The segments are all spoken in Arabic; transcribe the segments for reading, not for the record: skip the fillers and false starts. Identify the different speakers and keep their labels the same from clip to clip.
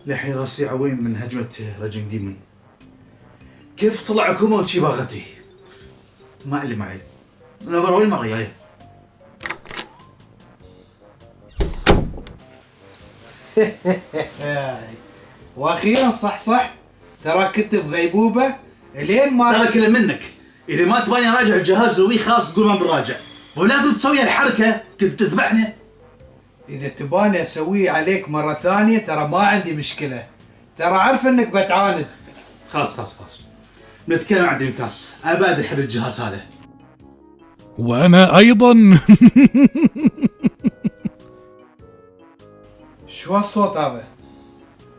Speaker 1: لحين راسي عوين من هجمة رجل ديمن. كيف طلع كوما وتشي باغتي؟ ما علي معي. أنا بروي المرة جاية.
Speaker 2: واخيرا صح ترى كنت في غيبوبة لين ما
Speaker 1: ترى كله منك. إذا ما تباني راجع الجهاز روي خلاص تقول ما براجع، ولازم تسوي الحركة كنت تذبحني.
Speaker 2: إذا تباني أسويه عليك مرة ثانية ترى ما عندي مشكلة، ترى عارف إنك بتعاند.
Speaker 1: خلاص نتكلم عن دريمكاست. أنا بعد أحب الجهاز هذا.
Speaker 3: وأنا أيضا.
Speaker 2: شو هالصوت هذا؟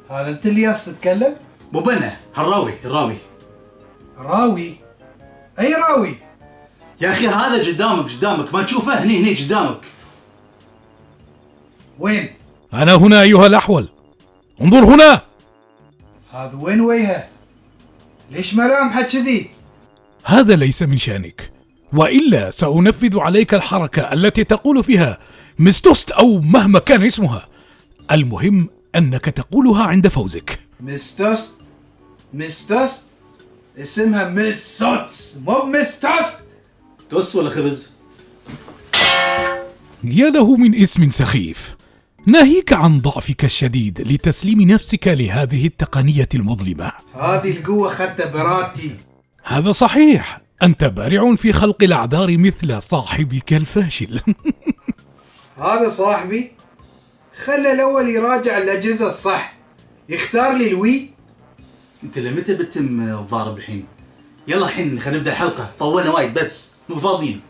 Speaker 2: هذا أنت اللي ياس تتكلم؟
Speaker 1: مو بنا هالراوي
Speaker 2: راوي؟ أي راوي؟
Speaker 1: يا أخي هذا قدامك ما تشوفه؟ هني قدامك.
Speaker 2: وين؟
Speaker 3: أنا هنا أيها الأحول، انظر هنا.
Speaker 2: هذا وين وجهه؟ ليش ملامحه كذي؟
Speaker 3: هذا ليس من شأنك، وإلا سأنفذ عليك الحركة التي تقول فيها مستوست أو مهما كان اسمها. المهم أنك تقولها عند فوزك.
Speaker 2: مستوست؟ اسمها ميسوتس مو مستوست.
Speaker 1: توست ولا خبز؟
Speaker 3: يا له من اسم سخيف، ناهيك عن ضعفك الشديد لتسليم نفسك لهذه التقنية المظلمة.
Speaker 2: هذه القوة خدتها براتي.
Speaker 3: هذا صحيح، أنت بارع في خلق الأعذار مثل صاحبك الفاشل.
Speaker 2: هذا صاحبي؟ خلى الأول يراجع الأجهزة الصح، يختار لي الوي.
Speaker 1: انت لمتى بتم الضارب الحين؟ يلا الحين خلينا نبدا الحلقة، طولنا وايد بس مو فاضيين.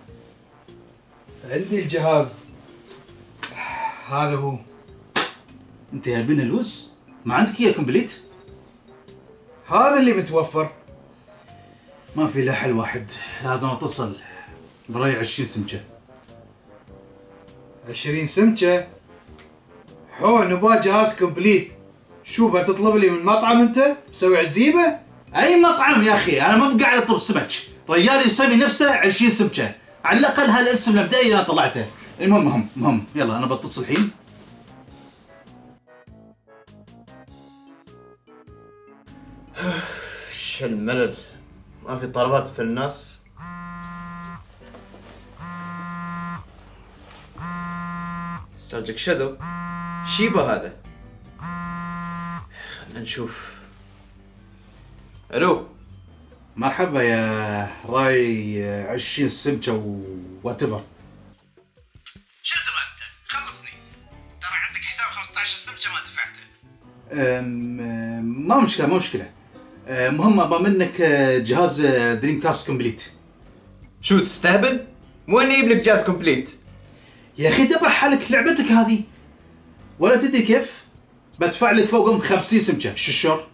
Speaker 2: عندي الجهاز هذا هو.
Speaker 1: انت يا بنا اللوز ما عندك اياه كومبليت؟
Speaker 2: هذا اللي متوفر.
Speaker 1: ما في الا حل واحد، لازم اتصل براي 20 سمكة.
Speaker 2: 20 سمكة؟ حو نبغى جهاز كومبليت. شو بتطلب لي من مطعم انت؟ مسوي عزيمة؟
Speaker 1: اي مطعم يا اخي، انا ما بقاعد اطلب سمك، رجال يسمي نفسه 20 سمكة، على الاقل هالاسم المبدئي انا طلعته. المهم يلا انا بتصل الحين.
Speaker 4: ايش الملل، ما في طلبات مثل الناس. نوستالجيك شادو، شيبا هذا. خلنا نشوف. الو
Speaker 1: مرحبا يا راي 20 سمكة واتفر.
Speaker 4: شو تبغى انت؟ خلصني، ترى عندك حساب 15 سمكة ما دفعته.
Speaker 1: ما مشكلة. مهم ابغى منك جهاز دريم كاست كومبليت.
Speaker 4: شو تستهبل؟ وين يجيب لك جهاز كومبليت؟
Speaker 1: يا اخي دبر حالك، لعبتك هذه ولا تدري كيف؟ بدفع لك فوقهم 50 سمكة، شو الشر؟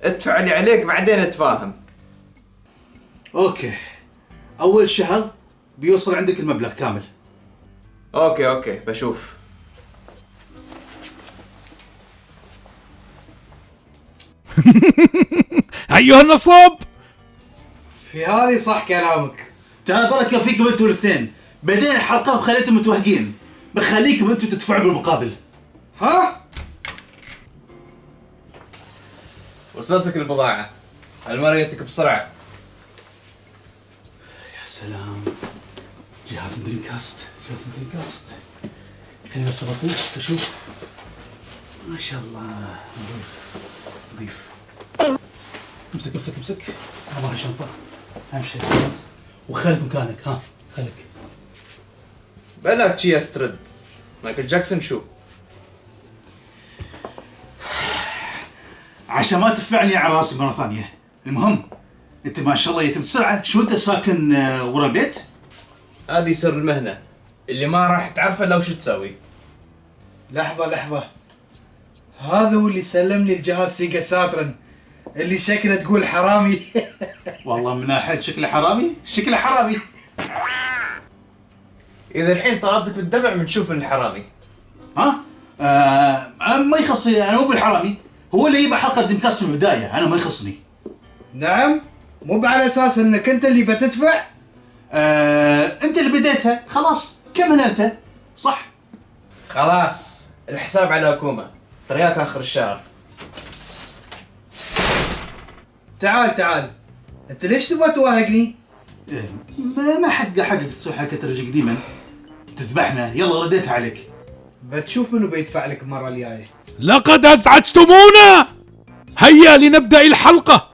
Speaker 4: ادفع اللي عليك بعدين اتفاهم.
Speaker 1: اوكي، اول شهر بيوصل عندك المبلغ كامل.
Speaker 4: اوكي بشوف.
Speaker 3: أيها النصاب،
Speaker 2: في هذه صح كلامك.
Speaker 1: ترى بركة فيكم انتوا الاثنين، بعدين الحلقة وخليتم متوهقين، بخليكم انتوا تدفعوا بالمقابل.
Speaker 2: ها؟
Speaker 4: وصلتك البضاعة، المرة جتك بسرعة.
Speaker 1: يا سلام، جهاز دريم كاست. خليني بس ابطيش اشوف. ما شاء الله، نظيف. امسك ابغى شنطة، امشي خلاص وخليك مكانك. ها خليك.
Speaker 4: بلا تشي استرد مايكل جاكسون. شو
Speaker 1: عشان ما تفعني على راسي مرة ثانية. المهم انت ما شاء الله يتم بسرعة. شو انت ساكن ورا البيت؟
Speaker 4: هذه سر المهنة اللي ما راح تعرفه لو شو تسوي.
Speaker 2: لحظة، هذا هو اللي سلم لي الجهاز سيجا ساترن اللي شكله تقول حرامي.
Speaker 1: والله من ناحية شكله حرامي.
Speaker 4: إذا الحين طلبتك بالدفع بنشوف من الحرامي.
Speaker 1: ها؟ ما يخصني، انا مو بالحرامي، هو اللي يبى حلقة دريم كاست من البداية، انا ما يخصني.
Speaker 2: نعم، مو على اساس انك انت اللي بتدفع.
Speaker 1: انت اللي بديتها، خلاص كمل انت. صح.
Speaker 4: خلاص الحساب على كوما، ترياك آخر الشهر.
Speaker 2: تعال انت ليش تبغى تواهقني؟
Speaker 1: إيه، ما حقك تسوي حركة رجل قديما تذبحنا. يلا رديت عليك.
Speaker 2: بتشوف منو بيدفع لك المرة الجاية.
Speaker 3: لقد أزعجتمونا. هيا لنبدأ الحلقة.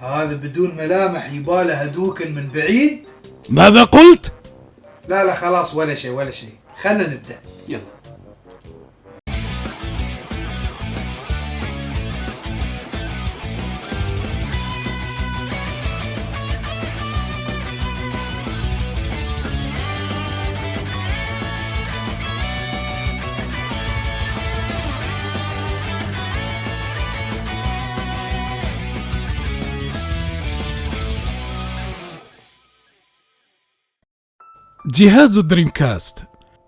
Speaker 2: هذا بدون ملامح يباله هدوكا من بعيد.
Speaker 3: ماذا قلت؟
Speaker 2: لا خلاص ولا شيء خلنا نبدأ.
Speaker 1: يلا.
Speaker 3: جهاز دريم كاست،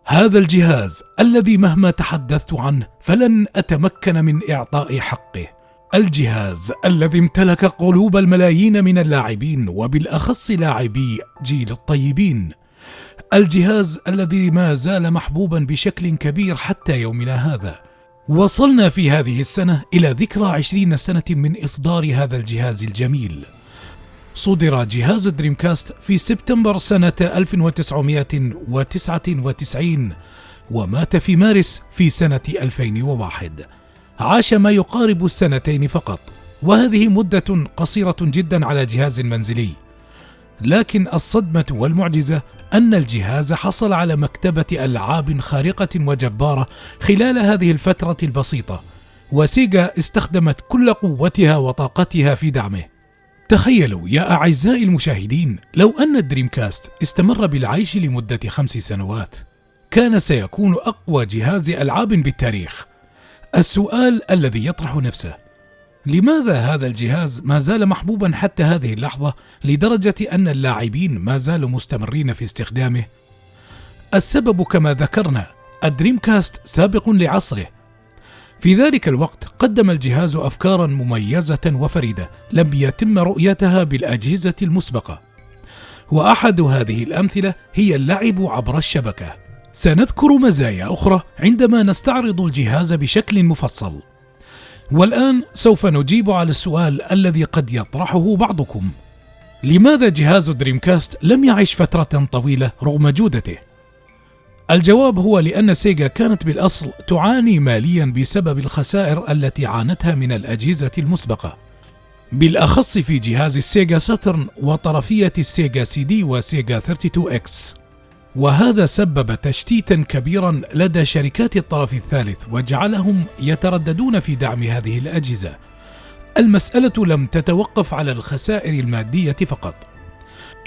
Speaker 3: هذا الجهاز الذي مهما تحدثت عنه فلن أتمكن من إعطاء حقه. الجهاز الذي امتلك قلوب الملايين من اللاعبين وبالأخص لاعبي جيل الطيبين. الجهاز الذي ما زال محبوبا بشكل كبير حتى يومنا هذا. وصلنا في هذه السنة إلى ذكرى 20 سنة من إصدار هذا الجهاز الجميل. صدر جهاز دريم كاست في سبتمبر سنة 1999 ومات في مارس في سنة 2001. عاش ما يقارب السنتين فقط، وهذه مدة قصيرة جدا على جهاز منزلي. لكن الصدمة والمعجزة أن الجهاز حصل على مكتبة ألعاب خارقة وجبارة خلال هذه الفترة البسيطة، وسيجا استخدمت كل قوتها وطاقتها في دعمه. تخيلوا يا أعزائي المشاهدين، لو أن الدريم كاست استمر بالعيش لمدة 5 سنوات كان سيكون أقوى جهاز ألعاب بالتاريخ. السؤال الذي يطرح نفسه: لماذا هذا الجهاز ما زال محبوبا حتى هذه اللحظة لدرجة أن اللاعبين ما زالوا مستمرين في استخدامه؟ السبب كما ذكرنا، الدريم كاست سابق لعصره. في ذلك الوقت قدم الجهاز أفكارا مميزة وفريدة لم يتم رؤيتها بالأجهزة المسبقة، وأحد هذه الأمثلة هي اللعب عبر الشبكة. سنذكر مزايا أخرى عندما نستعرض الجهاز بشكل مفصل. والآن سوف نجيب على السؤال الذي قد يطرحه بعضكم: لماذا جهاز دريم كاست لم يعش فترة طويلة رغم جودته؟ الجواب هو لأن سيجا كانت بالأصل تعاني ماليا بسبب الخسائر التي عانتها من الأجهزة المسبقة، بالأخص في جهاز السيجا ساترن وطرفية السيجا CD وسيجا 32X، وهذا سبب تشتيتا كبيرا لدى شركات الطرف الثالث وجعلهم يترددون في دعم هذه الأجهزة. المسألة لم تتوقف على الخسائر المادية فقط.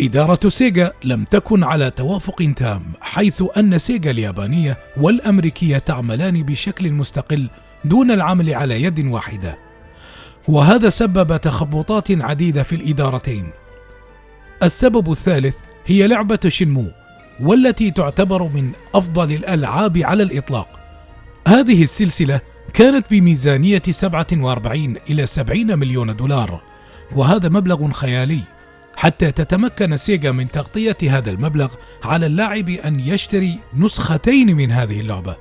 Speaker 3: إدارة سيجا لم تكن على توافق تام، حيث أن سيجا اليابانية والأمريكية تعملان بشكل مستقل دون العمل على يد واحدة، وهذا سبب تخبطات عديدة في الإدارتين. السبب الثالث هي لعبة شنمو، والتي تعتبر من أفضل الألعاب على الإطلاق. هذه السلسلة كانت بميزانية 47 إلى 70 مليون دولار، وهذا مبلغ خيالي. حتى تتمكن سيجا من تغطية هذا المبلغ على اللاعب أن يشتري نسختين من هذه اللعبة.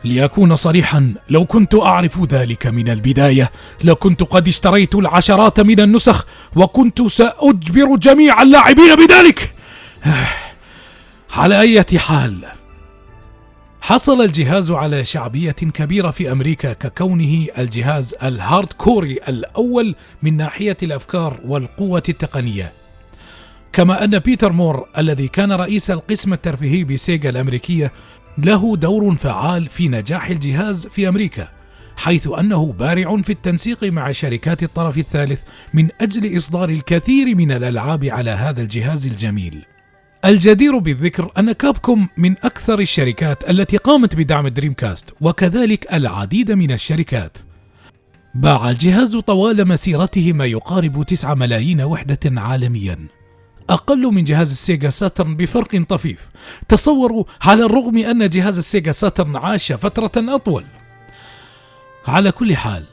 Speaker 3: لأكون صريحا، لو كنت أعرف ذلك من البداية لكنت قد اشتريت العشرات من النسخ وكنت سأجبر جميع اللاعبين بذلك. على أي حال، حصل الجهاز على شعبية كبيرة في أمريكا ككونه الجهاز الهارد كوري الأول من ناحية الأفكار والقوة التقنية، كما أن بيتر مور الذي كان رئيس القسم الترفيهي بسيجا الأمريكية له دور فعال في نجاح الجهاز في أمريكا، حيث أنه بارع في التنسيق مع شركات الطرف الثالث من أجل إصدار الكثير من الألعاب على هذا الجهاز الجميل. الجدير بالذكر أن كابكوم من أكثر الشركات التي قامت بدعم دريم كاست، وكذلك العديد من الشركات. باع الجهاز طوال مسيرته ما يقارب 9 ملايين وحدة عالميا، أقل من جهاز السيجا ساترن بفرق طفيف. تصوروا، على الرغم أن جهاز السيجا ساترن عاش فترة أطول. على كل حال،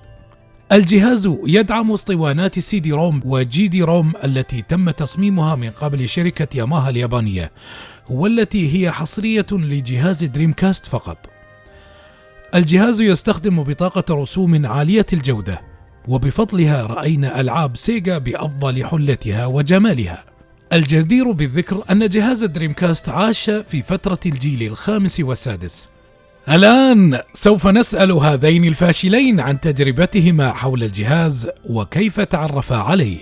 Speaker 3: الجهاز يدعم اسطوانات CD روم وGD روم التي تم تصميمها من قبل شركة ياماها اليابانية، والتي هي حصرية لجهاز دريم كاست فقط. الجهاز يستخدم بطاقة رسوم عالية الجودة، وبفضلها رأينا ألعاب سيجا بأفضل حلتها وجمالها. الجدير بالذكر أن جهاز دريمكاست عاش في فترة الجيل الخامس والسادس. الآن سوف نسأل هذين الفاشلين عن تجربتهما حول الجهاز وكيف تعرفا عليه.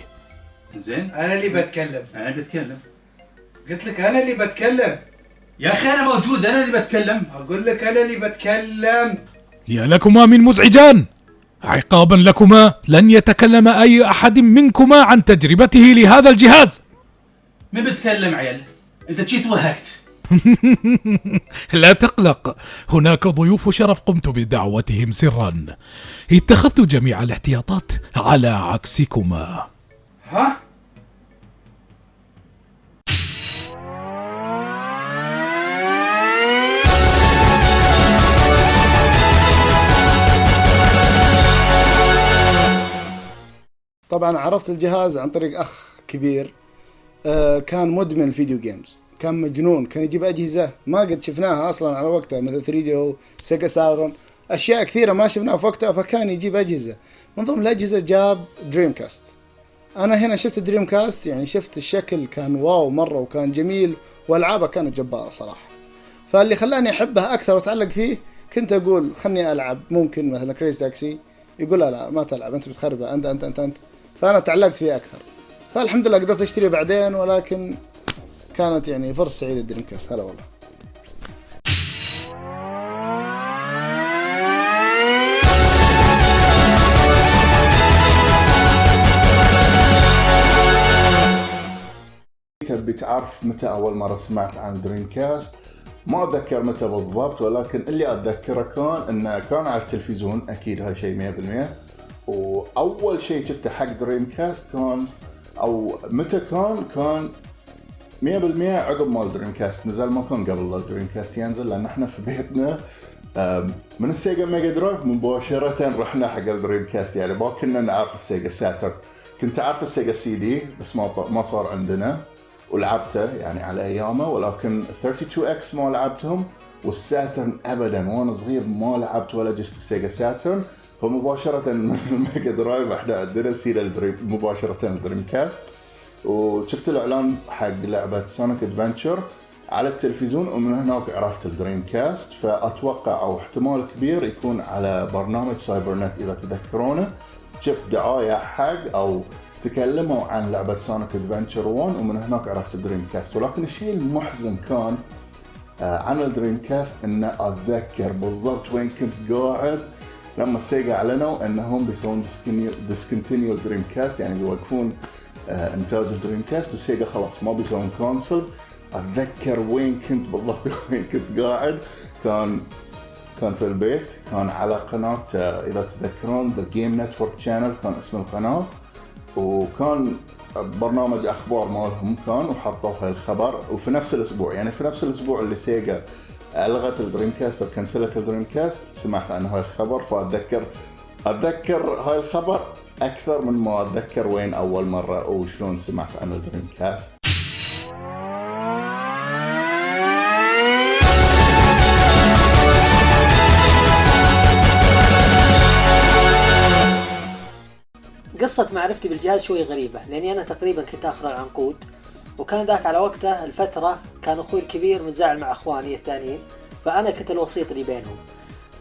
Speaker 1: زين،
Speaker 2: انا اللي بتكلم.
Speaker 1: انا بتكلم.
Speaker 2: قلت لك انا اللي بتكلم
Speaker 1: يا اخي انا موجود، انا اللي بتكلم.
Speaker 2: اقول لك انا اللي بتكلم.
Speaker 3: يا لكما من مزعجان، عقابا لكما لن يتكلم أي أحد منكما عن تجربته لهذا الجهاز.
Speaker 1: مين بتكلم عيال؟ انت جيت وهقت.
Speaker 3: لا تقلق، هناك ضيوف شرف قمت بدعوتهم سرا. اتخذت جميع الاحتياطات على عكسكما.
Speaker 2: ها؟
Speaker 5: طبعا عرفت الجهاز عن طريق أخ كبير كان مدمن الفيديو جيمز، كان مجنون، كان يجيب أجهزة ما قد شفناها أصلا على وقتها مثل 3DO سيجا ساترن، أشياء كثيرة ما شفناها في وقتها. فكان يجيب أجهزة، من ضمن الأجهزة جاب دريم كاست. أنا هنا شفت دريم كاست، يعني شفت الشكل كان واو مرة وكان جميل وألعابه كانت جبارة صراحة. فاللي خلاني أحبها أكثر وأتعلق فيه كنت أقول خلني ألعب ممكن مثلا كريزي تاكسي، يقول لا ما تلعب أنت بتخربها أنت. فأنا تعلقت فيه أكثر، فالحمد لله قدرت أشتري بعدين، ولكن كانت يعني فرصة سعيدة دريم كاست. هلا والله.
Speaker 6: تبي تعرف متى أول مرة سمعت عن دريم كاست؟ ما أتذكر متى بالضبط، ولكن اللي أتذكره كان على التلفزيون، أكيد هاي شيء 100%. وأول شيء شفته حق دريم كاست كان، أو متى كان 100% عقب مال دريم كاست نزل، ما كان قبل دريم كاست ينزل، لأن احنا في بيتنا من السيجا ميجا درايف مباشرة رحنا حق الدريم كاست، يعني ما كنا نعرف السيجا ساترن. كنت أعرف السيجا سي دي بس ما صار عندنا، ولعبته يعني على أيامه، ولكن 32X ما لعبتهم، والساترن أبدا وأنا صغير ما لعبت ولا جست السيجا ساترن. فمباشرة من الميجا درايف احنا عندنا سيرة مباشرة الدريم كاست، وشفت الإعلان حق لعبة سونيك ادفنتشر على التلفزيون، ومن هناك عرفت الدريم كاست. فأتوقع أو احتمال كبير يكون على برنامج سايبر نت إذا تذكرونه، شفت دعاية حق أو تكلموا عن لعبة سونيك ادفنتشر 1، ومن هناك عرفت الدريم كاست. ولكن الشيء المحزن كان عن الدريم كاست إن أتذكر بالضبط وين كنت قاعد لما سيجا اعلنوا انهم بيسوون ديسكونتينيو الدريم كاست، يعني بيوقفون انتاج الدريم كاست، وسيجا خلاص ما بيسوون كونسولز. اتذكر وين كنت بالضبط، وين كنت قاعد، كان في البيت، كان على قناة اذا تذكرون ذا جيم نتورك شانل كان اسم القناة، وكان برنامج اخبار مالهم كان، وحطوا الخبر. وفي نفس الاسبوع، يعني في نفس الاسبوع اللي سيجا ألغت الدريم كاست أو كنسلت الدريم كاست، سمعت عن هاي الخبر. فأتذكر هاي الخبر أكثر من ما أتذكر وين أول مرة وشلون سمعت عن الدريم كاست.
Speaker 7: قصة معرفتي بالجهاز شوي غريبة، لأني أنا تقريبا كنت آخر العنقود، وكان ذاك على وقته الفترة كان أخوي الكبير متزاعل مع أخواني الثانيين، فأنا كنت الوسيط اللي بينهم.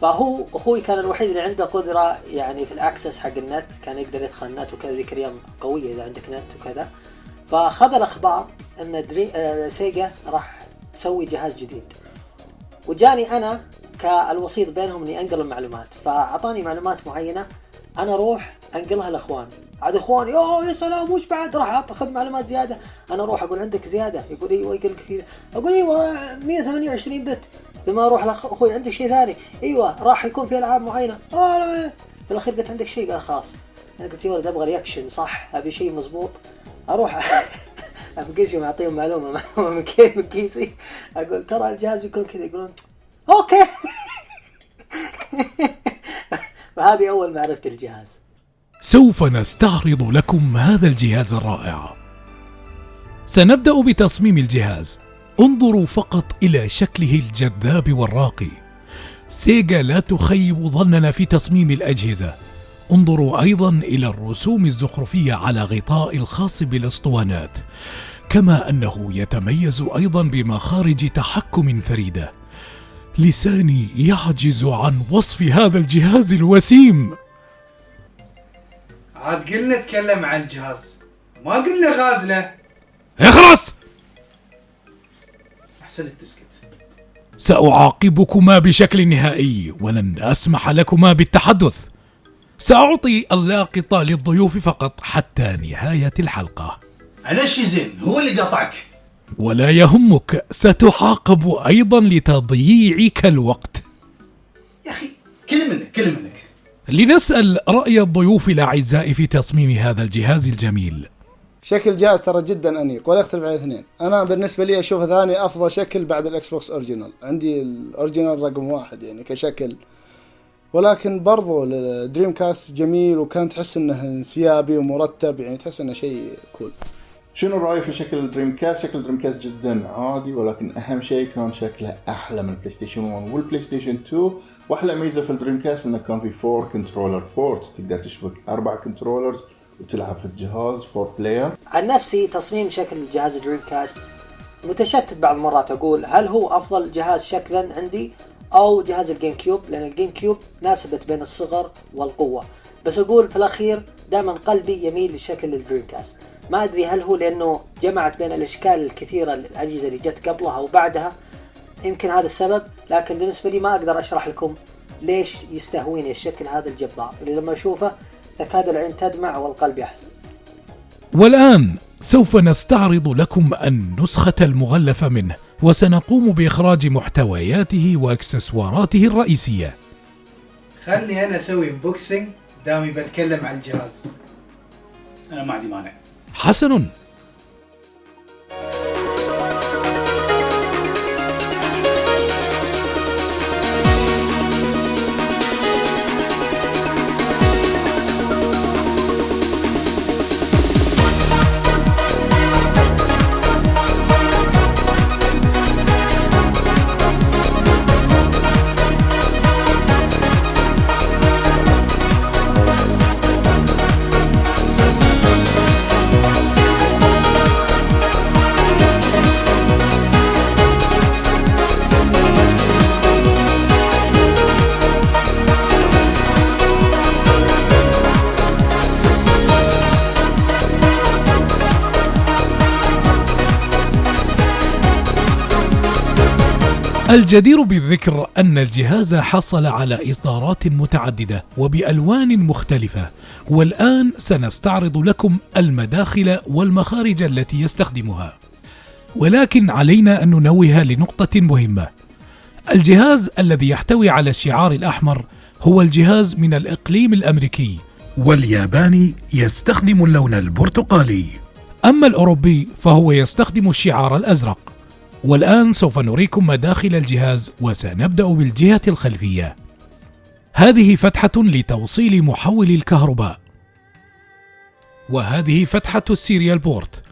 Speaker 7: فهو أخوي كان الوحيد اللي عنده قدرة يعني في الأكسس حق النت، كان يقدر يدخل النت وكذا، ذيك الأيام قوية إذا عندك نت وكذا. فأخذ الأخبار أن سيجا راح تسوي جهاز جديد، وجاني أنا كالوسيط بينهم إني أنقل المعلومات. فأعطاني معلومات معينة أنا أروح أنقلها لأخواني، عاد إخواني يا سلام وش بعد، راح أخذ معلومات زيادة. أنا أروح أقول عندك زيادة، يقول إيوه، يقول كذا، أقول إيوه 128 بت. لما أروح لأخوي عندك شيء ثاني، إيوه راح يكون في ألعاب معينة. في الأخير قلت عندك شيء، قال خلاص. أنا قلت يا ولد أبغى رياكشن صح، أبي شيء مزبوط. أروح أبقى شيء معطيهم معلومة من كيسي، أقول ترى الجهاز بيكون كذا، يقولون أوكي. فهذه أول معرفة الجهاز.
Speaker 3: سوف نستعرض لكم هذا الجهاز الرائع. سنبدأ بتصميم الجهاز. انظروا فقط إلى شكله الجذاب والراقي. سيجا لا تخيب ظننا في تصميم الأجهزة، انظروا أيضا إلى الرسوم الزخرفية على غطاء الخاص بالاسطوانات، كما أنه يتميز أيضا بمخارج تحكم فريدة. لساني يعجز عن وصف هذا الجهاز الوسيم.
Speaker 2: عاد قلنا نتكلم عن الجهاز، ما قلنا غازله.
Speaker 3: اخرس!
Speaker 1: احسن لك تسكت.
Speaker 3: سأعاقبكما بشكل نهائي ولن أسمح لكما بالتحدث. سأعطي اللاقط للضيوف فقط حتى نهاية الحلقة.
Speaker 1: على شي زين هو اللي قاطعك.
Speaker 3: ولا يهمك، ستعاقب أيضا لتضييعك الوقت.
Speaker 1: يا أخي كل منك.
Speaker 3: لنسأل رأي الضيوف الأعزاء في تصميم هذا الجهاز الجميل.
Speaker 5: شكل الجهاز ترى جدا انيق ولا يختلف على الاثنين. انا بالنسبه لي اشوفه ثاني افضل شكل بعد الاكس بوكس اوريجينال. عندي الاوريجينال رقم 1 يعني كشكل، ولكن برضو الدريم كاست جميل وكان تحس انه انسيابي ومرتب، يعني تحس انه شيء كول.
Speaker 6: شنو رأيك في شكل الدريم كاست؟ شكل الدريم كاست جدا عادي، ولكن أهم شيء كان شكله أحلى من بلاي ستيشن 1 والبلاي ستيشن 2. وأحلى ميزة في الدريم كاست إنه كان في 4 كنترولر بورتس، تقدر تشبك 4 كنترولرز وتلعب في الجهاز 4 بلاير.
Speaker 7: عن نفسي تصميم شكل جهاز دريم كاست متشتت بعض المرات، أقول هل هو أفضل جهاز شكلا عندي أو جهاز الجيم كيوب، لأن الجيم كيوب ناسبت بين الصغر والقوة، بس أقول في الأخير دائما قلبي يميل لشكل الدريم كاست. ما أدري هل هو لأنه جمعت بين الأشكال الكثيرة للأجهزة اللي جت قبلها وبعدها، يمكن هذا السبب، لكن بالنسبة لي ما أقدر أشرح لكم ليش يستهويني الشكل هذا الجبار اللي لما أشوفه تكاد العين تدمع والقلب يحزن.
Speaker 3: والآن سوف نستعرض لكم النسخة المغلفة منه، وسنقوم بإخراج محتوياته وإكسسواراته الرئيسية.
Speaker 2: خلني أنا أسوي انبوكسينج دامي بتكلم عن الجهاز.
Speaker 1: انا ما عندي مانع.
Speaker 3: حسن. الجدير بالذكر أن الجهاز حصل على إصدارات متعددة وبألوان مختلفة، والآن سنستعرض لكم المداخل والمخارج التي يستخدمها. ولكن علينا أن ننوه لنقطة مهمة: الجهاز الذي يحتوي على الشعار الأحمر هو الجهاز من الإقليم الأمريكي، والياباني يستخدم اللون البرتقالي، أما الأوروبي فهو يستخدم الشعار الأزرق. والآن سوف نريكم مداخل الجهاز، وسنبدأ بالجهة الخلفية. هذه فتحة لتوصيل محول الكهرباء، وهذه فتحة السيريال بورت،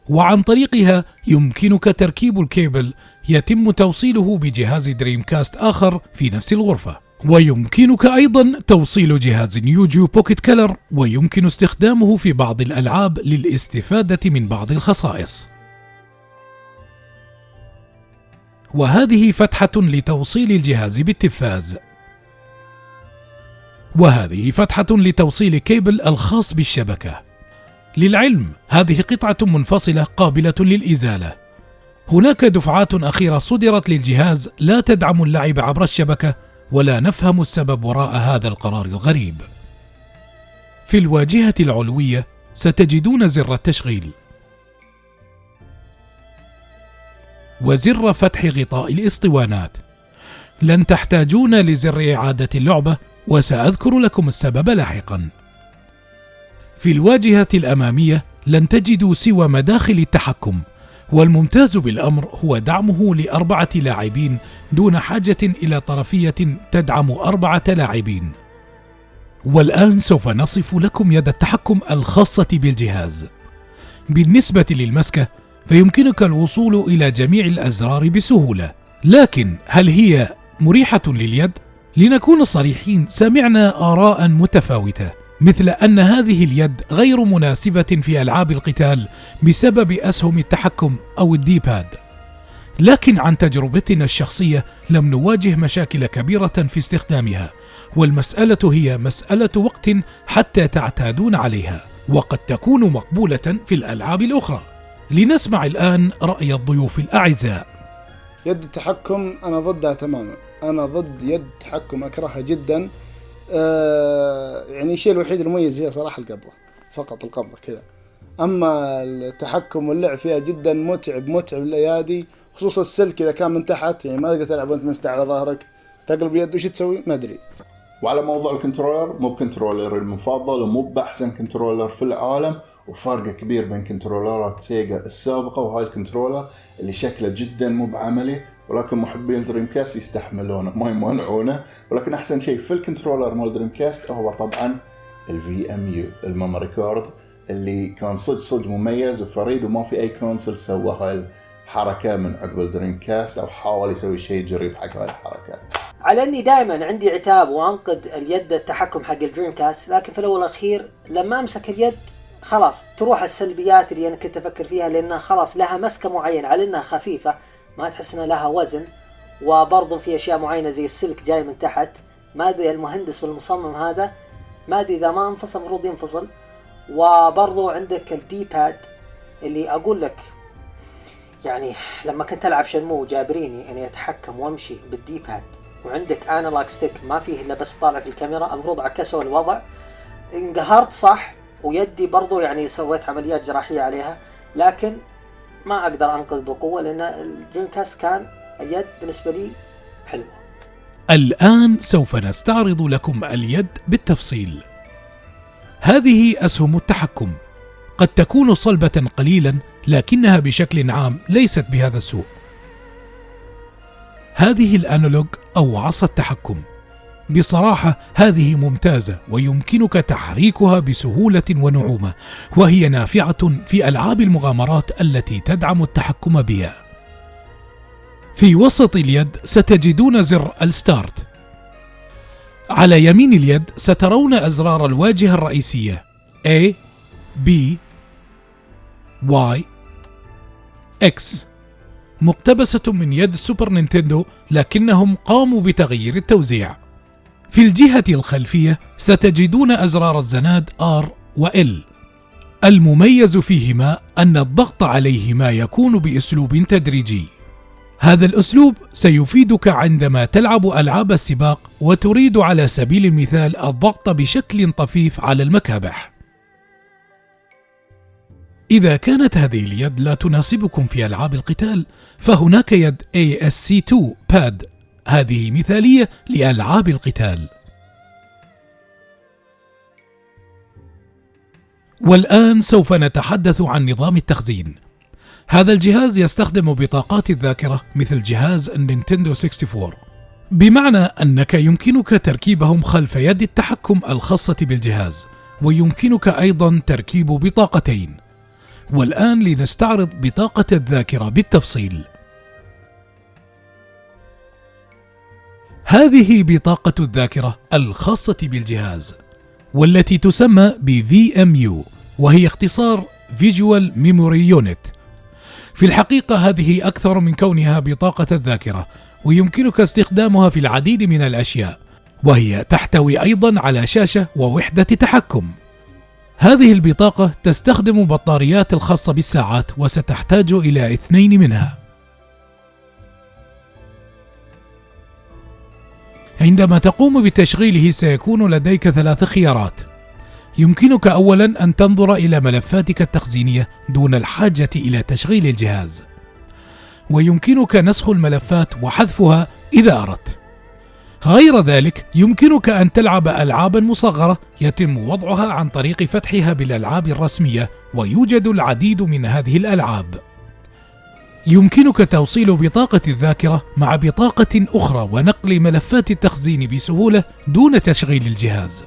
Speaker 3: وعن طريقها يمكنك تركيب الكيبل يتم توصيله بجهاز دريم كاست آخر في نفس الغرفة. ويمكنك أيضا توصيل جهاز نيو جيو بوكيت كلر، ويمكن استخدامه في بعض الألعاب للاستفادة من بعض الخصائص. وهذه فتحة لتوصيل الجهاز بالتلفاز، وهذه فتحة لتوصيل كيبل الخاص بالشبكة. للعلم هذه قطعة منفصلة قابلة للإزالة. هناك دفعات أخيرة صدرت للجهاز لا تدعم اللعب عبر الشبكة، ولا نفهم السبب وراء هذا القرار الغريب. في الواجهة العلوية ستجدون زر التشغيل، وزر فتح غطاء الاسطوانات. لن تحتاجون لزر إعادة اللعبة، وسأذكر لكم السبب لاحقا. في الواجهة الأمامية لن تجدوا سوى مداخل التحكم، والممتاز بالأمر هو دعمه ل4 لاعبين دون حاجة إلى طرفية تدعم 4 لاعبين. والآن سوف نصف لكم يد التحكم الخاصة بالجهاز. بالنسبة للمسكة فيمكنك الوصول إلى جميع الأزرار بسهولة، لكن هل هي مريحة لليد؟ لنكون صريحين، سمعنا آراء متفاوتة، مثل أن هذه اليد غير مناسبة في ألعاب القتال بسبب أسهم التحكم أو الديباد. لكن عن تجربتنا الشخصية لم نواجه مشاكل كبيرة في استخدامها، والمسألة هي مسألة وقت حتى تعتادون عليها، وقد تكون مقبولة في الألعاب الأخرى. لنسمع الآن رأي الضيوف الأعزاء.
Speaker 5: يد التحكم أنا ضدها تماما، أنا ضد يد التحكم، أكرهها جدا. يعني الشيء الوحيد المميز هي صراحة القبضة، فقط القبضة كذا. أما التحكم واللعب فيها جدا متعب الأيادي، خصوصا السلك إذا كان من تحت، يعني ما تقدر تلعب وأنت مستعد على ظهرك، تقلب اليد وش تسوي ما أدري.
Speaker 6: وعلى موضوع الكنترولر، مو بكنترولر المفضل ومو بأحسن كنترولر في العالم، وفرق كبير بين كنترولرات سيجا السابقة وهاي الكنترولر اللي شكله جدا مو بعملي، ولكن محبين دريم كاست يستحملونه ما يمانعونه. ولكن أحسن شيء في الكنترولر مال دريم كاست هو طبعا الVMU الميموري كارد، اللي كان صدق مميز وفريد، وما في أي كونسل سوى هاي الحركة من عقب الدريم كاست أو حاول يسوي شيء قريب حق هاي الحركة.
Speaker 7: على اني دائما عندي عتاب وانقد اليد التحكم حق الدريم كاست، لكن في الاول والاخير لما امسك اليد خلاص تروح السلبيات اللي انا كنت افكر فيها، لانها خلاص لها مسكه معينه، على انها خفيفه ما تحس انها لها وزن، وبرضه في اشياء معينه زي السلك جاي من تحت، ما ادري المهندس والمصمم هذا ما ادري اذا ما انفصل المفروض ينفصل. وبرضه عندك الدي باد اللي اقول لك يعني لما كنت العب شنمو جابريني اني اتحكم وامشي بالدي باد، وعندك انالوج ستيك ما فيه الا بس طالع في الكاميرا، المفروض عكسوا الوضع. انقهرت صح، ويدي برضو يعني سويت عمليات جراحية عليها، لكن ما اقدر انقذ بقوة لان الدريم كاست كان اليد بالنسبة لي حلوة.
Speaker 3: الآن سوف نستعرض لكم اليد بالتفصيل. هذه أسهم التحكم، قد تكون صلبة قليلا لكنها بشكل عام ليست بهذا السوء. هذه الأنالوج أو عصا التحكم، بصراحة هذه ممتازة ويمكنك تحريكها بسهولة ونعومة، وهي نافعة في ألعاب المغامرات التي تدعم التحكم بها. في وسط اليد ستجدون زر الستارت. على يمين اليد سترون أزرار الواجهة الرئيسية A B Y X، مقتبسة من يد السوبر نينتندو، لكنهم قاموا بتغيير التوزيع. في الجهة الخلفية ستجدون أزرار الزناد R و L، المميز فيهما أن الضغط عليهما يكون بأسلوب تدريجي. هذا الأسلوب سيفيدك عندما تلعب ألعاب السباق وتريد على سبيل المثال الضغط بشكل طفيف على المكابح. إذا كانت هذه اليد لا تناسبكم في ألعاب القتال، فهناك يد ASC2 باد، هذه مثالية لألعاب القتال. والآن سوف نتحدث عن نظام التخزين. هذا الجهاز يستخدم بطاقات الذاكرة مثل جهاز النينتندو 64، بمعنى أنك يمكنك تركيبهم خلف يد التحكم الخاصة بالجهاز، ويمكنك أيضا تركيب بطاقتين. والآن لنستعرض بطاقة الذاكرة بالتفصيل. هذه بطاقة الذاكرة الخاصة بالجهاز، والتي تسمى ب VMU، وهي اختصار Visual Memory Unit. في الحقيقة هذه أكثر من كونها بطاقة الذاكرة، ويمكنك استخدامها في العديد من الأشياء، وهي تحتوي أيضا على شاشة ووحدة تحكم. هذه البطاقة تستخدم بطاريات الخاصة بالساعات، وستحتاج إلى 2 منها. عندما تقوم بتشغيله سيكون لديك 3 خيارات. يمكنك أولا أن تنظر إلى ملفاتك التخزينية دون الحاجة إلى تشغيل الجهاز، ويمكنك نسخ الملفات وحذفها إذا أردت. غير ذلك يمكنك أن تلعب ألعابا مصغرة يتم وضعها عن طريق فتحها بالألعاب الرسمية، ويوجد العديد من هذه الألعاب. يمكنك توصيل بطاقة الذاكرة مع بطاقة أخرى ونقل ملفات التخزين بسهولة دون تشغيل الجهاز.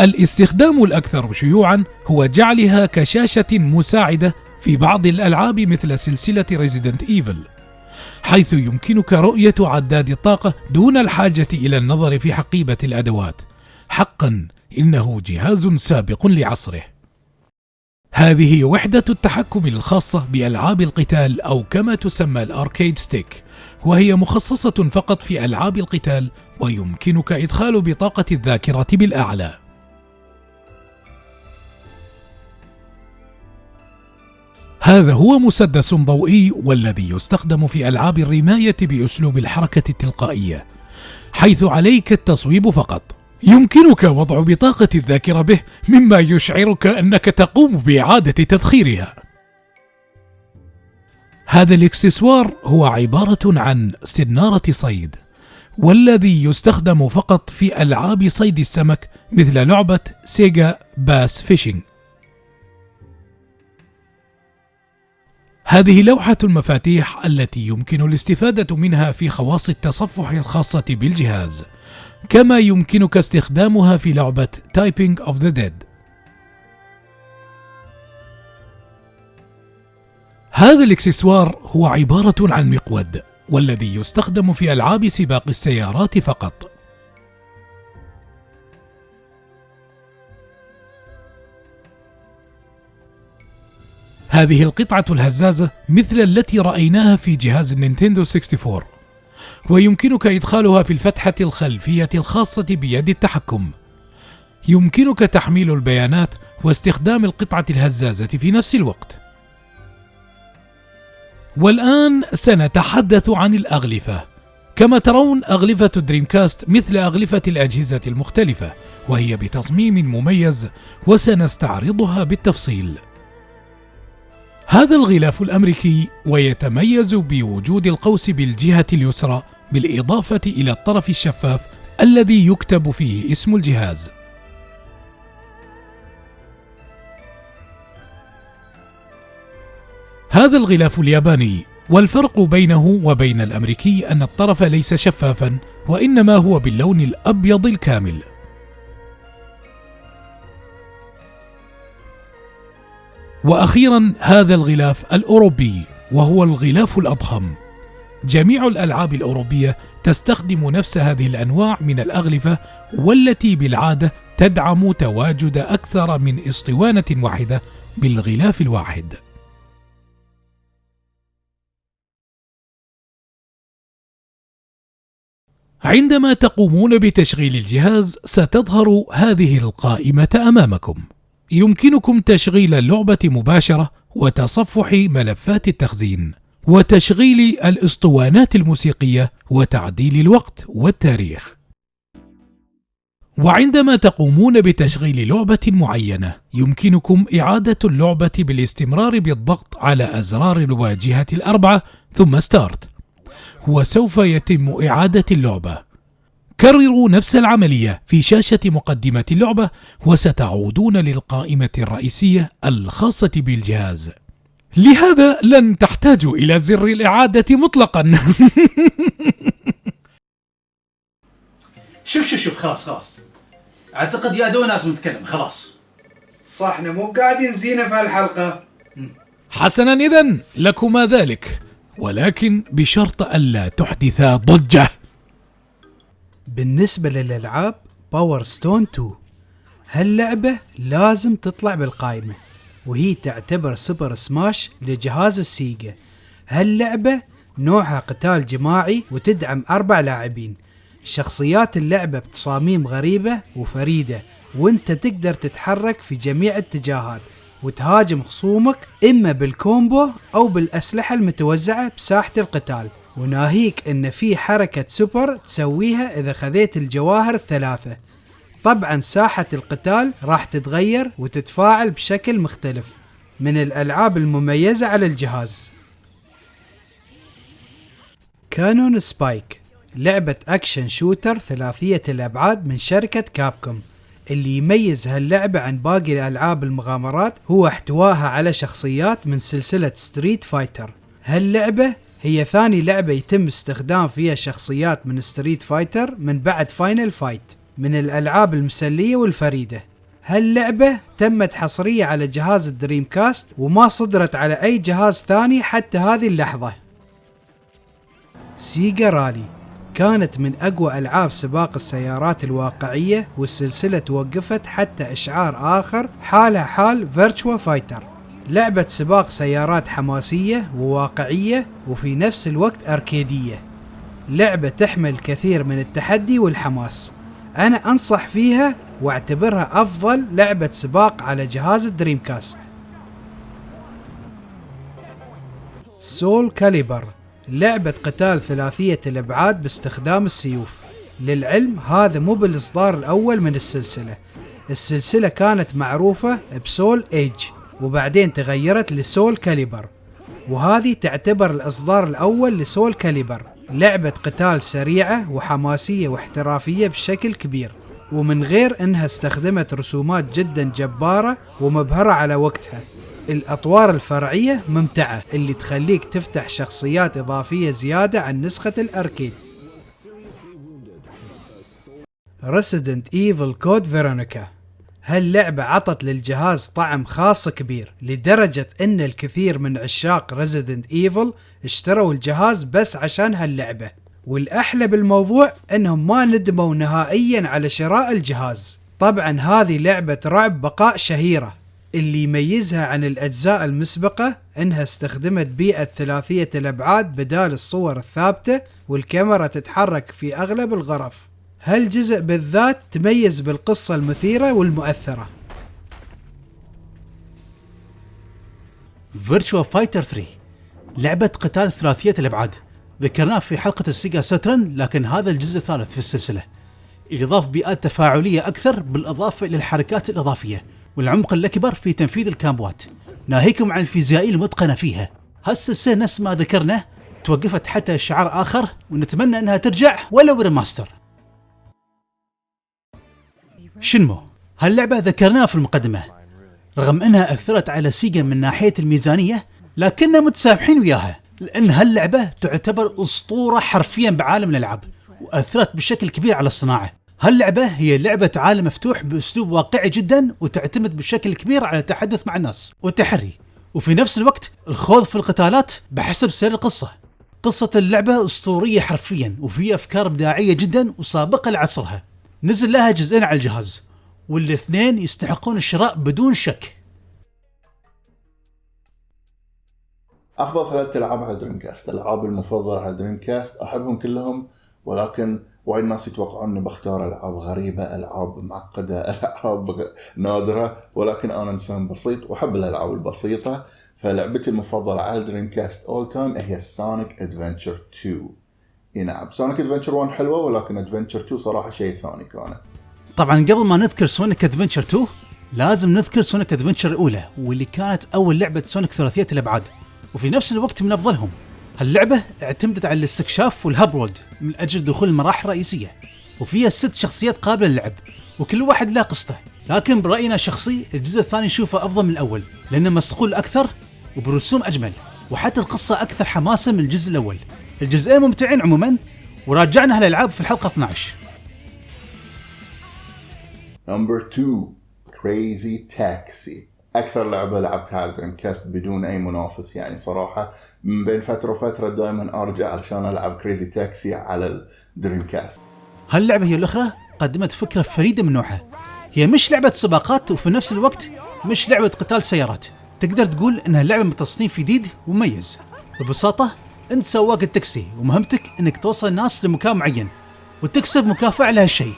Speaker 3: الاستخدام الأكثر شيوعا هو جعلها كشاشة مساعدة في بعض الألعاب مثل سلسلة Resident Evil، حيث يمكنك رؤية عداد الطاقة دون الحاجة إلى النظر في حقيبة الأدوات. حقا إنه جهاز سابق لعصره. هذه وحدة التحكم الخاصة بألعاب القتال أو كما تسمى الأركيد ستيك، وهي مخصصة فقط في ألعاب القتال، ويمكنك إدخال بطاقة الذاكرة بالأعلى. هذا هو مسدس ضوئي، والذي يستخدم في ألعاب الرماية بأسلوب الحركة التلقائية، حيث عليك التصويب فقط. يمكنك وضع بطاقة الذاكرة به، مما يشعرك أنك تقوم بإعادة تذخيرها. هذا الإكسسوار هو عبارة عن سنارة صيد، والذي يستخدم فقط في ألعاب صيد السمك مثل لعبة سيجا باس فيشينج. هذه لوحة المفاتيح التي يمكن الاستفادة منها في خواص التصفح الخاصة بالجهاز، كما يمكنك استخدامها في لعبة Typing of the Dead. هذا الإكسسوار هو عبارة عن مقود، والذي يستخدم في ألعاب سباق السيارات فقط. هذه القطعة الهزازة مثل التي رأيناها في جهاز النينتندو 64، ويمكنك إدخالها في الفتحة الخلفية الخاصة بيد التحكم. يمكنك تحميل البيانات واستخدام القطعة الهزازة في نفس الوقت. والآن سنتحدث عن الأغلفة. كما ترون، أغلفة دريمكاست مثل أغلفة الأجهزة المختلفة، وهي بتصميم مميز وسنستعرضها بالتفصيل. هذا الغلاف الأمريكي، ويتميز بوجود القوس بالجهة اليسرى، بالإضافة إلى الطرف الشفاف الذي يكتب فيه اسم الجهاز. هذا الغلاف الياباني، والفرق بينه وبين الأمريكي أن الطرف ليس شفافا، وإنما هو باللون الأبيض الكامل. وأخيرا هذا الغلاف الأوروبي، وهو الغلاف الأضخم. جميع الألعاب الأوروبية تستخدم نفس هذه الأنواع من الأغلفة، والتي بالعادة تدعم تواجد أكثر من اسطوانة واحدة بالغلاف الواحد. عندما تقومون بتشغيل الجهاز ستظهر هذه القائمة أمامكم. يمكنكم تشغيل اللعبة مباشرة، وتصفح ملفات التخزين، وتشغيل الأسطوانات الموسيقية، وتعديل الوقت والتاريخ. وعندما تقومون بتشغيل لعبة معينة، يمكنكم إعادة اللعبة بالاستمرار بالضغط على أزرار الواجهة الأربعة ثم ستارت، وسوف يتم إعادة اللعبة. كرروا نفس العملية في شاشة مقدمة اللعبة، وستعودون للقائمة الرئيسية الخاصة بالجهاز. لهذا لن تحتاجوا إلى زر الإعادة مطلقا.
Speaker 1: شوف خلاص. اعتقد يا دونا لازم نتكلم خلاص.
Speaker 2: صح، احنا مو قاعدين زينة في هالحلقة.
Speaker 3: حسنا، إذن لكما ذلك، ولكن بشرط ألا تحدثا ضجة.
Speaker 8: بالنسبة للألعاب باور ستون 2، هاللعبة لازم تطلع بالقائمة، وهي تعتبر سوبر سماش لجهاز السيجا. هاللعبة نوعها قتال جماعي، وتدعم 4 لاعبين. شخصيات اللعبة بتصاميم غريبة وفريدة، وانت تقدر تتحرك في جميع اتجاهات وتهاجم خصومك إما بالكومبو أو بالأسلحة المتوزعة بساحة القتال. وناهيك ان في حركة سوبر تسويها اذا خذيت الجواهر 3. طبعا ساحة القتال راح تتغير وتتفاعل بشكل مختلف. من الالعاب المميزة على الجهاز كانون سبايك، لعبة اكشن شوتر ثلاثية الابعاد من شركة كابكوم. اللي يميز هاللعبة عن باقي الالعاب المغامرات هو احتواها على شخصيات من سلسلة ستريت فايتر. هاللعبة هي ثاني لعبة يتم استخدام فيها شخصيات من ستريت فايتر من بعد فاينل فايت، من الألعاب المسلية والفريدة. هاللعبة تمت حصرية على جهاز الدريم كاست، وما صدرت على أي جهاز ثاني حتى هذه اللحظة. سيجا رالي كانت من أقوى ألعاب سباق السيارات الواقعية، والسلسلة توقفت حتى إشعار آخر حالها حال فيرتشوا فايتر، لعبة سباق سيارات حماسية وواقعية وفي نفس الوقت أركيدية. لعبة تحمل كثير من التحدي والحماس، أنا أنصح فيها واعتبرها أفضل لعبة سباق على جهاز الدريم كاست. سول كاليبر لعبة قتال ثلاثية الأبعاد باستخدام السيوف. للعلم هذا مو بالإصدار الأول من السلسلة كانت معروفة بسول ايج وبعدين تغيرت لسول كاليبر، وهذه تعتبر الإصدار الأول لسول كاليبر. لعبة قتال سريعة وحماسية واحترافية بشكل كبير، ومن غير أنها استخدمت رسومات جدا جبارة ومبهرة على وقتها. الأطوار الفرعية ممتعة اللي تخليك تفتح شخصيات إضافية زيادة عن نسخة الأركيد. Resident Evil Code Veronica هاللعبة عطت للجهاز طعم خاص كبير، لدرجة أن الكثير من عشاق Resident Evil اشتروا الجهاز بس عشان هاللعبة، والأحلى بالموضوع أنهم ما ندموا نهائيا على شراء الجهاز. طبعا هذه لعبة رعب بقاء شهيرة، اللي يميزها عن الأجزاء المسبقة أنها استخدمت بيئة ثلاثية الأبعاد بدال الصور الثابتة، والكاميرا تتحرك في أغلب الغرف. هالجزء بالذات تميز بالقصة المثيرة والمؤثرة.
Speaker 1: فيرتشوا فايتر 3 لعبة قتال ثلاثية الأبعاد، ذكرناه في حلقة السيجا ساترن، لكن هذا الجزء الثالث في السلسلة اللي ضاف بيئات تفاعلية أكثر بالإضافة إلى الحركات الإضافية والعمق الأكبر في تنفيذ الكامبوات، ناهيكم عن الفيزيائية المتقنة فيها. هالسلسلة نفس ما ذكرنا توقفت حتى شعار آخر، ونتمنى أنها ترجع ولو ريماستر. شنمو هاللعبة ذكرناها في المقدمة، رغم أنها أثرت على سيجا من ناحية الميزانية، لكننا متسامحين وياها، لأن هاللعبة تعتبر أسطورة حرفيا بعالم الألعاب، وأثرت بشكل كبير على الصناعة. هاللعبة هي لعبة عالم مفتوح بأسلوب واقعي جدا، وتعتمد بشكل كبير على التحدث مع الناس والتحري، وفي نفس الوقت الخوض في القتالات بحسب سير القصة. قصة اللعبة أسطورية حرفيا، وفيها أفكار إبداعية جدا وسابقة لعصرها. نزل لها جزئين على الجهاز، والاثنين يستحقون الشراء بدون شك.
Speaker 6: افضل 3 العاب على دريم كاست، الالعاب المفضله على دريم كاست احبهم كلهم، ولكن وايد ناس يتوقعون اني بختار العاب غريبه، العاب معقده، العاب نادره، ولكن انا انسان بسيط واحب الالعاب البسيطه. فلعبتي المفضله على دريم كاست اول تايم هي سونيك ادفنتشر 2. نعم، سونيك ادفنتشر 1 حلوه، ولكن ادفنتشر 2 صراحه شيء ثاني كانت.
Speaker 1: طبعا قبل ما نذكر سونيك ادفنتشر 2 لازم نذكر سونيك ادفنتشر الاولى، واللي كانت اول لعبه سونيك ثلاثيه الابعاد، وفي نفس الوقت من افضلهم. هاللعبه اعتمدت على الاستكشاف والهاب وورلد من اجل دخول المراحل الرئيسيه، وفيها 6 شخصيات قابله للعب، وكل واحد له قصته. لكن براينا الشخصي الجزء الثاني نشوفه افضل من الاول، لانه مسقول اكثر وبرسوم اجمل، وحتى القصه اكثر حماسه من الجزء الاول. الجزئين ممتعين عموما، وراجعنا هالالعاب في الحلقه 12.
Speaker 6: نمبر 2 كريزي تاكسي، اكثر لعبه لعبتها على دريم كاست بدون اي منافس. يعني صراحه من بين فتره وفتره دائما ارجع علشان العب كريزي تاكسي على الدريم كاست.
Speaker 1: هاللعبه هي الاخرى قدمت فكره فريده من نوعها، هي مش لعبه سباقات وفي نفس الوقت مش لعبه قتال سيارات، تقدر تقول انها لعبه من تصنيف جديد ومميز. ببساطه انت سواق التاكسي، ومهمتك انك توصل الناس لمكان معين وتكسب مكافاه على هالشيء.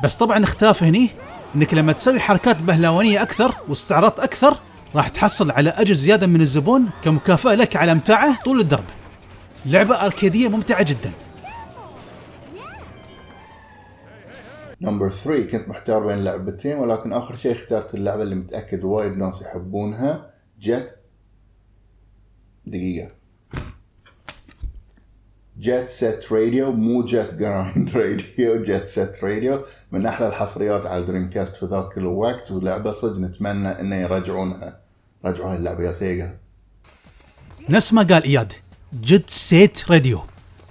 Speaker 1: بس طبعا اختلاف هني انك لما تسوي حركات بهلوانيه اكثر واستعراض اكثر راح تحصل على اجر زياده من الزبون كمكافاه لك على امتاعه طول الدرب. لعبه اركيديه ممتعه جدا.
Speaker 6: نمبر 3 كنت محتار بين لعبتين، ولكن اخر شيء اخترت اللعبه اللي متاكد وايد ناس يحبونها، جيت سيت راديو، مو جيت جرايند راديو، جيت سيت راديو، من احلى الحصريات على دريم كاست في ذاك الوقت، ولعبه صدق نتمنى انه يرجعونها. رجعوا هاللعبه يا سيجا.
Speaker 1: نفس ما قال اياد، جيت سيت راديو،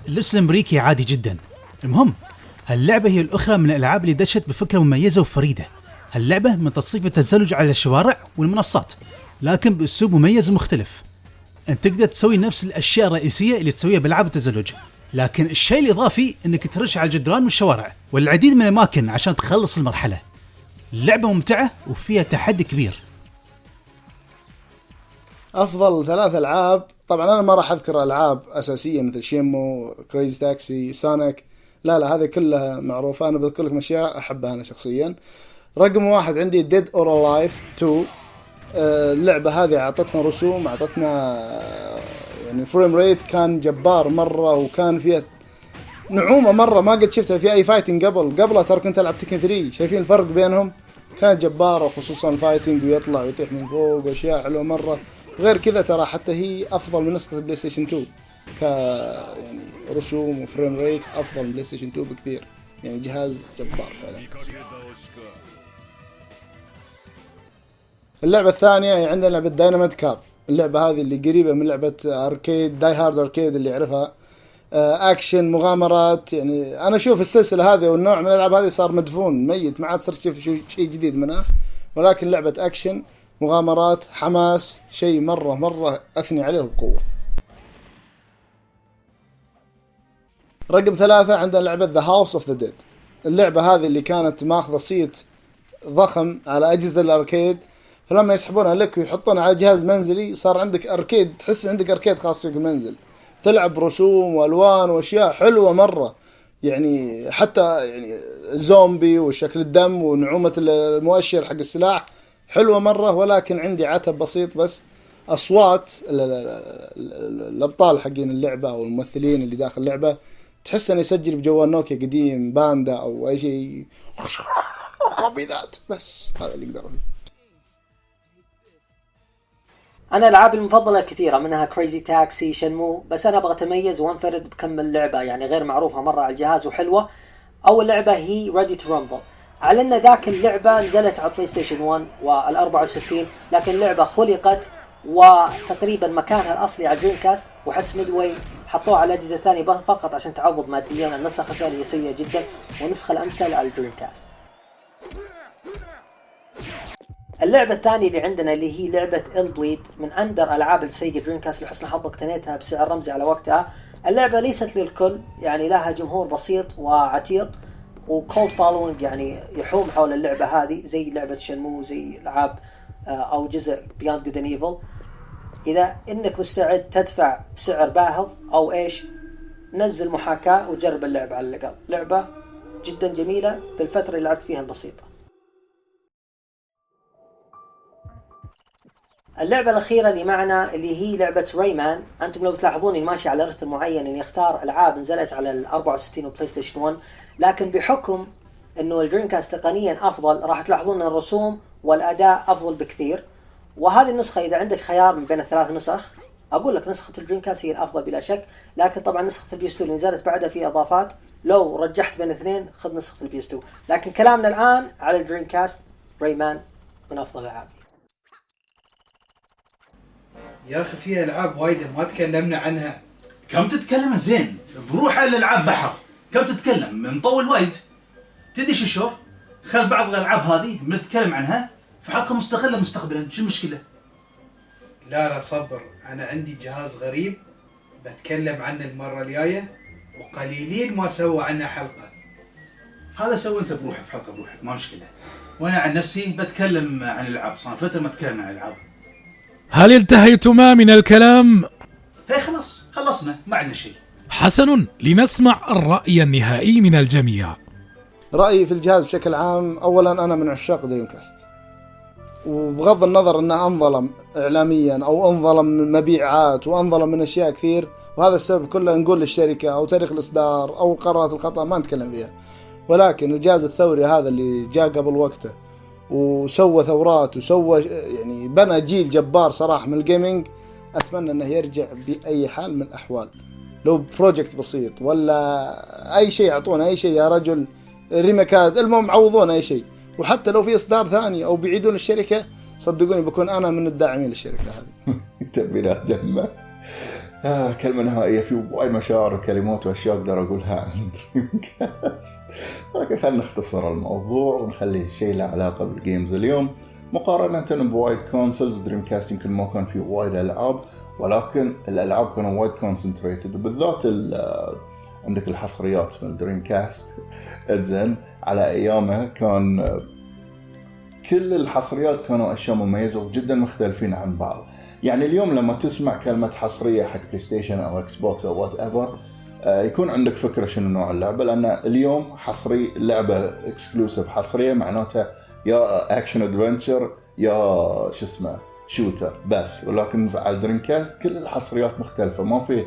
Speaker 1: الاسم امريكي عادي جدا. المهم هاللعبه هي الاخرى من الالعاب اللي دشت بفكره مميزه وفريده. هاللعبه من تصنيف التزلج على الشوارع والمنصات، لكن باسلوب مميز ومختلف. انت تقدر تسوي نفس الاشياء الرئيسيه اللي تسويها بالعاب التزلج، لكن الشيء الإضافي أنك ترش على الجدران والشوارع والعديد من الأماكن عشان تخلص المرحلة. اللعبة ممتعة وفيها تحدي كبير.
Speaker 5: افضل 3 العاب، طبعا انا ما راح اذكر العاب اساسيه مثل شيمو، كريزي تاكسي، سونيك، لا هذه كلها معروفه. انا بذكر لكم اشياء احبها انا شخصيا. رقم 1 عندي ديد اور الايف 2. اللعبه هذه اعطتنا رسوم، اعطتنا يعني فريم ريت كان جبار مره، وكان فيها نعومه مره ما قد شفتها في اي فايتنج قبلها ترى كنت العب تكن 3. شايفين الفرق بينهم؟ كانت جباره، خصوصا الفايتنج ويطلع ويطيح من فوق واشياء حلوه مره. غير كذا ترى حتى هي افضل من نسخه البلاي ستيشن 2 يعني رسوم وفريم ريت افضل من بلاي ستيشن 2 بكثير. يعني جهاز جبار فعلا. اللعبه الثانيه هي عندنا لعبه دايناميت كاب. اللعبه هذه اللي قريبه من لعبه اركيد داي هارد اركيد اللي يعرفها، اكشن مغامرات. يعني انا اشوف السلسله هذه والنوع من الالعاب هذه صار مدفون ميت، ما عاد صرت تشوف شيء جديد منها، ولكن لعبه اكشن مغامرات حماس، شيء مرة أثني عليه بقوة. رقم 3 عندنا لعبة The House of the Dead. اللعبة هذه اللي كانت ماخذة صيت ضخم على أجهزة الأركيد، فلما يسحبونها لك ويحطونها على جهاز منزلي صار عندك أركيد، تحس عندك أركيد خاص في المنزل، تلعب برسوم وألوان وأشياء حلوة مرة. يعني حتى يعني الزومبي وشكل الدم ونعومة المؤشر حق السلاح حلوة مرة. ولكن عندي عتب بسيط بس، أصوات الأبطال حقين اللعبة أو الممثلين اللي داخل اللعبة تحس أنه يسجل بجوال نوكيا قديم باندا أو أي شيء ذات. بس هذا اللي يقدر فيه.
Speaker 7: أنا ألعابي المفضلة كثيرة، منها كريزي تاكسي، شنمو، بس أنا أبغى أتميز وأنفرد بكم اللعبة يعني غير معروفة مرة على الجهاز وحلوة. أول لعبة هي Ready to Rumble. على أن ذاك اللعبة نزلت على بلاي ستيشن 1 وال64، لكن اللعبة خلقت وتقريبا مكانها الأصلي على دريم كاست، وحس ميدوي حطوها على الأجهزة الثانية فقط عشان تعوض ماديا. النسخة الثانية سيئة جدا، والنسخة الأمثل على الدريم كاست. اللعبة الثانية اللي عندنا اللي هي لعبة إلدويد، من أندر ألعاب السيجا دريم كاست. لحسن حظ اقتنيتها بسعر رمزي على وقتها. اللعبة ليست للكل، يعني لها جمهور بسيط وعتيق وكولد فولوينج، يعني يحوم حول اللعبة هذه زي لعبة شنمو، زي ألعاب أو جزء بياند جود اند ايفل. إذا إنك مستعد تدفع سعر باهظ أو إيش، نزل محاكاة وجرب اللعبة على الأقل. لعبة جدا جميلة بالفترة اللي لعبت فيها البسيطة. اللعبة الأخيرة اللي معنا اللي هي لعبة ريمان. أنتم لو تلاحظوني ماشي على رتم معين إني اختار ألعاب نزلت على ال 64 وبلاي ستيشن 1، لكن بحكم إنه الدريم كاست تقنيا أفضل راح تلاحظون أن الرسوم والأداء أفضل بكثير. وهذه النسخة إذا عندك خيار من بين الثلاث نسخ، أقول لك نسخة الدريم كاست هي الأفضل بلا شك. لكن طبعا نسخة البي اس 2 اللي نزلت بعدها في إضافات، لو رجحت بين اثنين خذ نسخة البي اس 2. لكن كلامنا الآن على الدريم كاست، ريمان من أفضل الألعاب.
Speaker 2: يا أخي فيها ألعاب وايدة ما تكلمنا عنها.
Speaker 1: كم تتكلم زين بروح على الألعاب بحر، كم تتكلم مطول وايد. تدري شو خل بعض الألعاب هذه بنتكلم عنها في حلقة مستقلة مستقبلا. شو المشكلة؟
Speaker 2: لا صبر، أنا عندي جهاز غريب بتكلم عنه المرة الجاية، وقليلين ما سووا عنه حلقة.
Speaker 1: هذا سوي أنت بروحك في حلقة بروحك، ما مشكلة. وأنا عن نفسي بتكلم عن الألعاب، صار فترة ما أتكلم عن الألعاب.
Speaker 3: هل انتهيتما من الكلام؟
Speaker 1: هي خلاص خلصنا، ما عندنا شيء.
Speaker 3: حسن، لنسمع الرأي النهائي من الجميع.
Speaker 5: رأيي في الجهاز بشكل عام، أولا أنا من عشاق دريم كاست، وبغض النظر أنه انظلم إعلاميا أو انظلم مبيعات وانظلم من أشياء كثير، وهذا السبب كله نقول للشركة أو تاريخ الإصدار أو قرارات الخطأ ما نتكلم فيها. ولكن الجهاز الثوري هذا اللي جاء قبل وقته وسوى ثورات وسوى يعني بنى جيل جبار صراحة من الجيمنج، أتمنى أنه يرجع بأي حال من الأحوال. لو بروجكت بسيط ولا أي شيء، يعطونا أي شيء يا رجل، ريميكات، المهم عوضونا أي شيء. وحتى لو في إصدار ثاني أو بيعيدون الشركة، صدقوني بكون أنا من الداعمين للشركة هذه.
Speaker 6: تبينا دمه. كلمة نهائية، في وايد مشاعر وكلمات وأشياء أقدر أقولها عن دريم كاست، ولكن خلينا نختصر الموضوع ونخلي الشيء له علاقة بالجيمز اليوم. مقارنة بوايد كونسولز، دريم كاست يمكن ما كان فيه وايد ألعاب، ولكن الألعاب كانوا وايد كونسنتريتد، وبالذات عندك الحصريات من الدريم كاست. زين على ايامها كان كل الحصريات كانوا اشياء مميزه وجدا مختلفين عن بعض. يعني اليوم لما تسمع كلمه حصريه حق بلاي ستيشن او اكس بوكس او وات ايفر يكون عندك فكره شنو نوع اللعبه، لان اليوم حصري لعبه اكسكلوسيف حصريه معناتها يا اكشن ادفنتشر يا شو اسمه شوتر بس. ولكن على الدريم كاست كل الحصريات مختلفه، ما في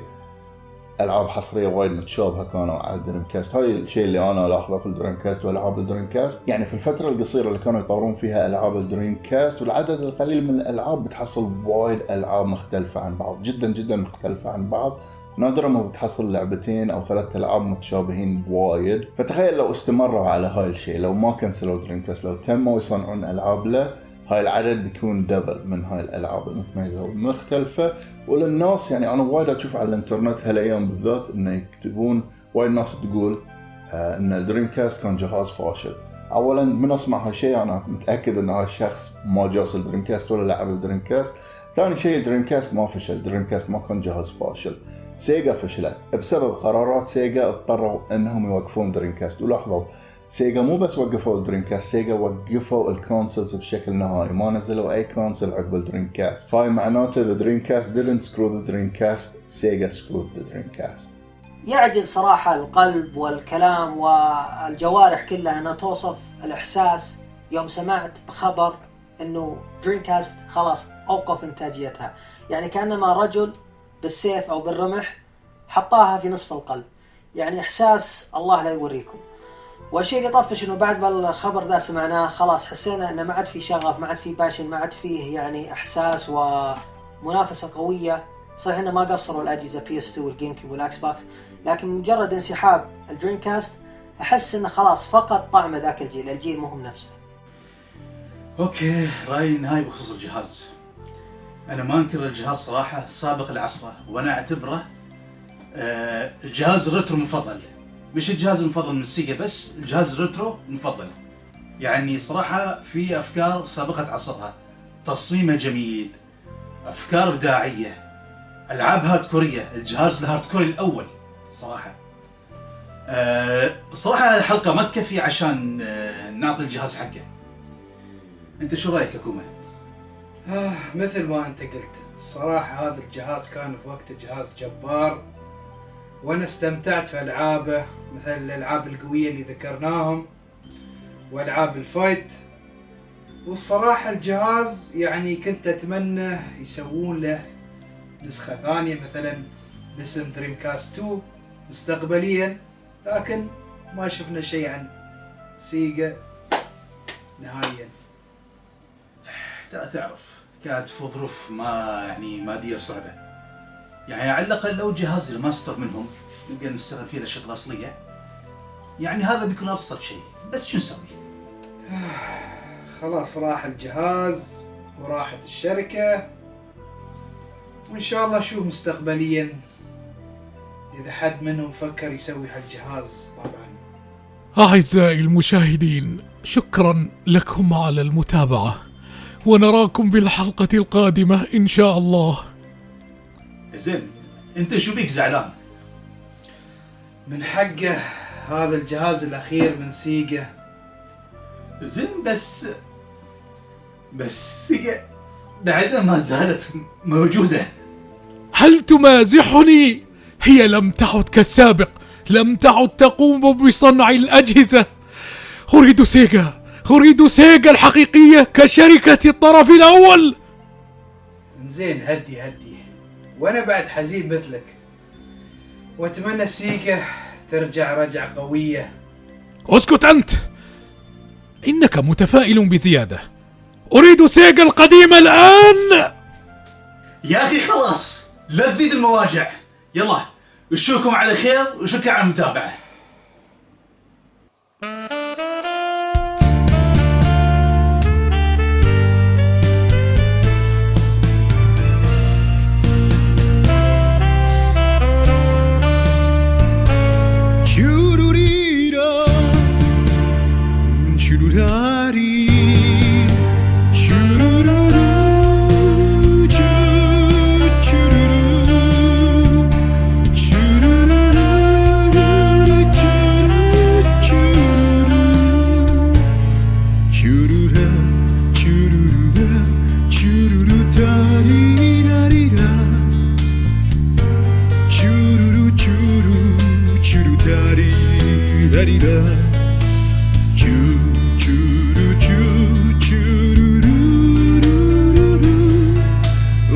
Speaker 6: العاب حصريه وايد متشابهه كانوا على الدريم كاست. هاي الشيء اللي انا لاحظه في الدريم كاست والعاب الدريم كاست. يعني في الفتره القصيره اللي كانوا يطورون فيها العاب الدريم كاست والعدد القليل من الالعاب بتحصل وايد العاب مختلفه عن بعض، جدا جدا مختلفه عن بعض. نادرا ما بتحصل لعبتين او 3 العاب متشابهين وايد. فتخيل لو استمروا على هاي الشيء، لو ما كنسلوا دريم كاست، لو تموا يصنعون العاب له، هاي العدد بيكون دبل من هاي الالعاب المتميزه والمختلفه. وللناس يعني انا وايد اشوف على الانترنت هالايام بالذات انه يكتبون وايد ناس تقول ان الدريم كاست كان جهاز فاشل. اولا من اسمع هالشيء انا متاكد ان هذا الشخص ما جاس الدريم كاست ولا لعب الدريم كاست. ثاني شيء الدريم كاست ما فشل، الدريم كاست ما كان جهاز فاشل. سيجا فشلت بسبب قرارات سيجا، اضطروا انهم يوقفون دريم كاست. ولاحظوا سيجا مو بس وقفوا الدريم كاست، سيجا وقفوا الكونسولز بشكل نهائي، ما نزلوا اي كونسول عقب الدريم كاست. فاي معناته the Dreamcast didn't screw the Dreamcast, Sega screwed the Dreamcast.
Speaker 7: يعجز صراحة القلب والكلام والجوارح كلها أنها توصف الإحساس يوم سمعت بخبر أنه دريمكاست خلاص أوقف إنتاجيتها. يعني كأنما رجل بالسيف أو بالرمح حطاها في نصف القلب. يعني إحساس الله لا يوريكم. والشيء اللي طفش انه بعد بالخبر ذا سمعناه خلاص حسينا انه ما عاد في شغف، ما عاد في باشن، ما عاد فيه يعني احساس ومنافسه قويه. صحيح انه ما قصروا الاجهزه PS2 والجيم كيوب والاكس بوكس، لكن مجرد انسحاب الدريم كاست احس انه خلاص فقد طعم ذاك الجيل، الجيل مهم نفسه.
Speaker 1: اوكي، رايي النهائي بخصوص الجهاز. انا ما انكر الجهاز صراحه سابق لعصره، وانا اعتبره الجهاز الريترو المفضل. مش الجهاز المفضل من سيجا بس، الجهاز الريترو المفضل. يعني صراحة في أفكار سابقة عصرها، تصميمه جميل، أفكار إبداعية، ألعاب هاردكورية. الجهاز الهاردكوري الأول صراحة. صراحة الحلقة ما تكفي عشان نعطي الجهاز حقه. أنت شو رأيك يا كوما؟
Speaker 2: مثل ما أنت قلت، الصراحة هذا الجهاز كان في وقت جهاز جبار، وانا استمتعت في العابه مثل الالعاب القويه اللي ذكرناهم والعاب الفايت. والصراحه الجهاز يعني كنت اتمنى يسوون له نسخه ثانيه مثلا باسم دريم كاست 2 مستقبليا، لكن ما شفنا شيء عن سيجا نهائيا.
Speaker 1: ترى تعرف كانت في ظروف ما يعني ماديه صعبه. يعني على الأقل لو جهاز الماستر منهم نقدر نستخدم فيه الأشياء الأصلية، يعني هذا بيكون أبسط شيء. بس شو نسوي؟
Speaker 2: خلاص راح الجهاز وراحت الشركة، وإن شاء الله شوف مستقبليا إذا حد منهم فكر يسوي هالجهاز. طبعا
Speaker 3: أعزائي المشاهدين، شكرا لكم على المتابعة، ونراكم بالحلقة القادمة إن شاء الله.
Speaker 1: زين، انت شو بيك زعلان؟
Speaker 2: من حقه هذا الجهاز الاخير من سيجا.
Speaker 1: زين بس سيجا بعدها ما زالت موجودة.
Speaker 3: هل تمازحني؟ هي لم تعد كالسابق، لم تعد تقوم بصنع الأجهزة. أريد سيجا الحقيقية كشركة الطرف الأول.
Speaker 2: زين هدي وانا بعد حزين مثلك، واتمنى سيجا ترجع رجعة قوية.
Speaker 3: اسكت أنت، إنك متفائل بزيادة. أريد سيجا القديمة الآن.
Speaker 1: يا أخي خلاص لا تزيد المواجع. يلا نشوفكم على خير وشكرا على المتابعة.
Speaker 9: churuda, churuda, chururutarirarira. Chururu, churu, churutarirarira. Churu, chururururu.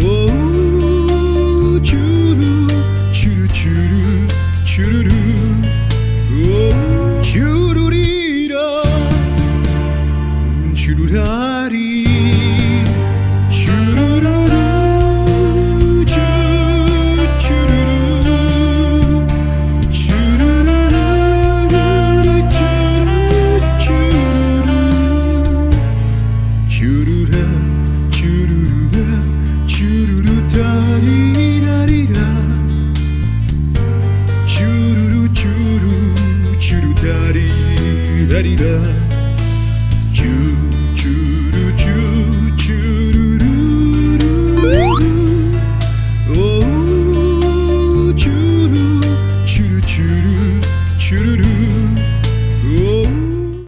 Speaker 9: Oh, churu, churu, churu, chururu. Oh, chururira. Chururari. Churururu. Chururu. Churururu. Chururu. Churura. Churura. Chururutarirarira. Chururu, churu, churutarirarira. Churu, churu, chururu.